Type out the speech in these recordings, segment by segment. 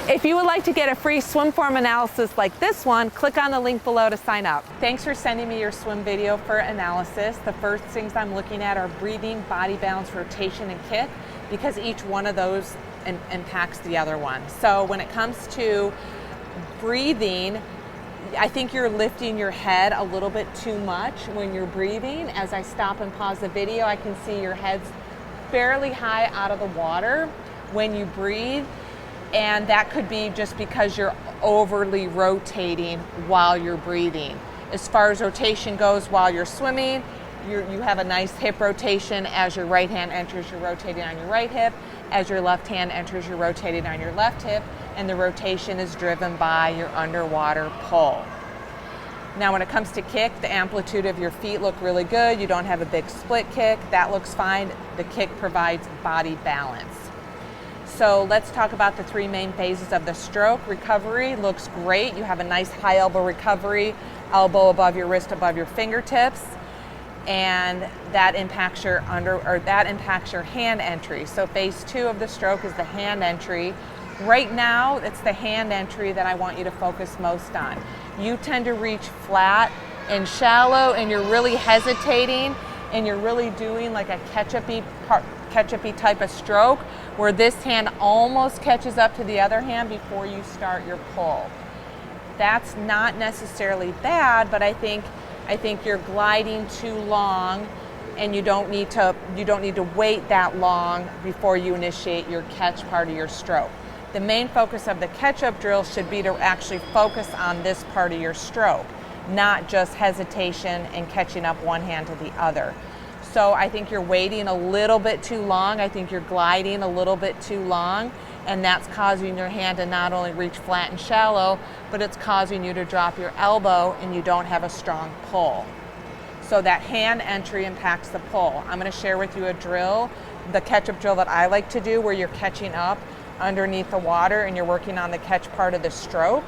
If you would like to get a free swim form analysis like this one, click on the link below to sign up. Thanks for sending me your swim video for analysis. The first things I'm looking at are breathing, body balance, rotation, and kick, because each one of those impacts the other one. So when it comes to breathing, I think you're lifting your head a little bit too much when you're breathing. As I stop and pause the video, I can see your head's fairly high out of the water when you breathe, and that could be just because you're overly rotating while you're breathing. As far as rotation goes while you're swimming, you have a nice hip rotation. As your right hand enters, you're rotating on your right hip. As your left hand enters, you're rotating on your left hip, and the rotation is driven by your underwater pull. Now when it comes to kick, the amplitude of your feet look really good. You don't have a big split kick. That looks fine. The kick provides body balance. So let's talk about the three main phases of the stroke. Recovery looks great. You have a nice high elbow recovery, elbow above your wrist, above your fingertips, and that impacts your hand entry. So phase two of the stroke is the hand entry. Right now, it's the hand entry that I want you to focus most on. You tend to reach flat and shallow, and you're really hesitating, and you're really doing like a ketchup-y type of stroke, where this hand almost catches up to the other hand before you start your pull. That's not necessarily bad, but I think you're gliding too long, and you don't need to wait that long before you initiate your catch part of your stroke. The main focus of the catch-up drill should be to actually focus on this part of your stroke, not just hesitation and catching up one hand to the other. So I think you're waiting a little bit too long. I think you're gliding a little bit too long, and that's causing your hand to not only reach flat and shallow, but it's causing you to drop your elbow and you don't have a strong pull. So that hand entry impacts the pull. I'm going to share with you a drill, the catch-up drill that I like to do, where you're catching up underneath the water and you're working on the catch part of the stroke.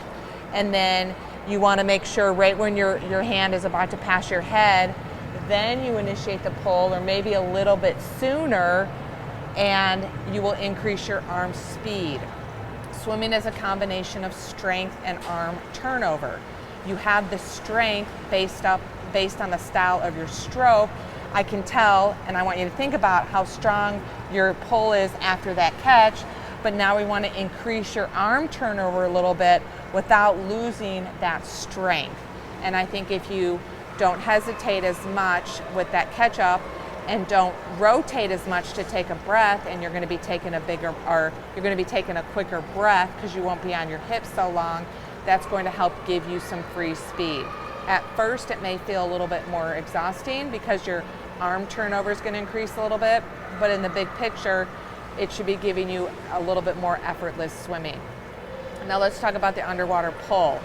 And then you want to make sure right when your hand is about to pass your head, then you initiate the pull, or maybe a little bit sooner, and you will increase your arm speed. Swimming is a combination of strength and arm turnover. You have the strength based on the style of your stroke. I can tell, and I want you to think about how strong your pull is after that catch, but now we want to increase your arm turnover a little bit without losing that strength. And I think if you don't hesitate as much with that catch up and don't rotate as much to take a breath, and you're going to be taking a quicker breath because you won't be on your hips so long, that's going to help give you some free speed. At first it may feel a little bit more exhausting because your arm turnover is going to increase a little bit, but in the big picture it should be giving you a little bit more effortless swimming. Now let's talk about the underwater pull.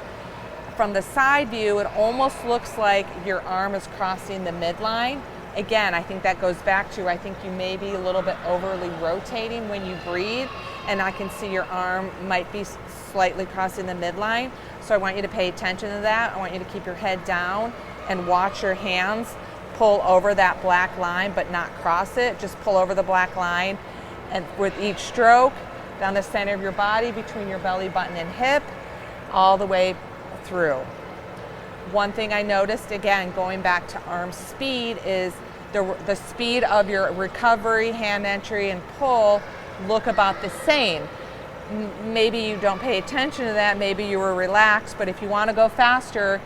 From the side view, it almost looks like your arm is crossing the midline. Again, I think that goes back to, I think you may be a little bit overly rotating when you breathe, and I can see your arm might be slightly crossing the midline. So I want you to pay attention to that. I want you to keep your head down and watch your hands pull over that black line, but not cross it. Just pull over the black line, and with each stroke, down the center of your body, between your belly button and hip, all the way through. One thing I noticed, again, going back to arm speed, is the speed of your recovery, hand entry, and pull look about the same. Maybe you don't pay attention to that, maybe you were relaxed, but if you want to go faster,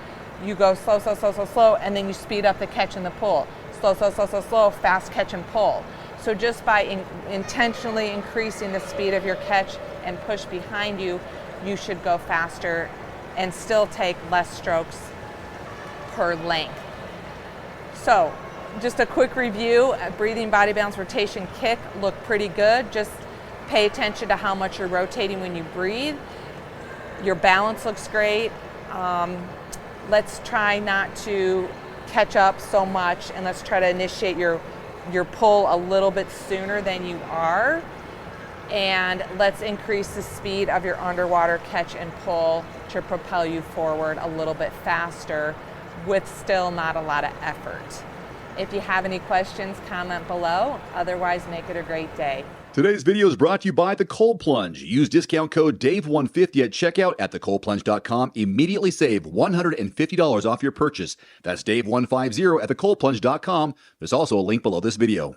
you go slow, slow, slow, slow, slow, and then you speed up the catch and the pull. Slow, slow, slow, slow, slow, fast catch and pull. So just by intentionally increasing the speed of your catch and push behind you, you should go faster and still take less strokes per length. So just a quick review: breathing, body balance, rotation, kick look pretty good. Just pay attention to how much you're rotating when you breathe. Your balance looks great. Let's try not to catch up so much, and let's try to initiate your pull a little bit sooner than you are. And let's increase the speed of your underwater catch and pull to propel you forward a little bit faster with still not a lot of effort. If you have any questions, comment below. Otherwise, make it a great day. Today's video is brought to you by the Cold Plunge. Use discount code DAVE150 at checkout at thecoldplunge.com. Immediately save $150 off your purchase. That's DAVE150 at thecoldplunge.com. There's also a link below this video.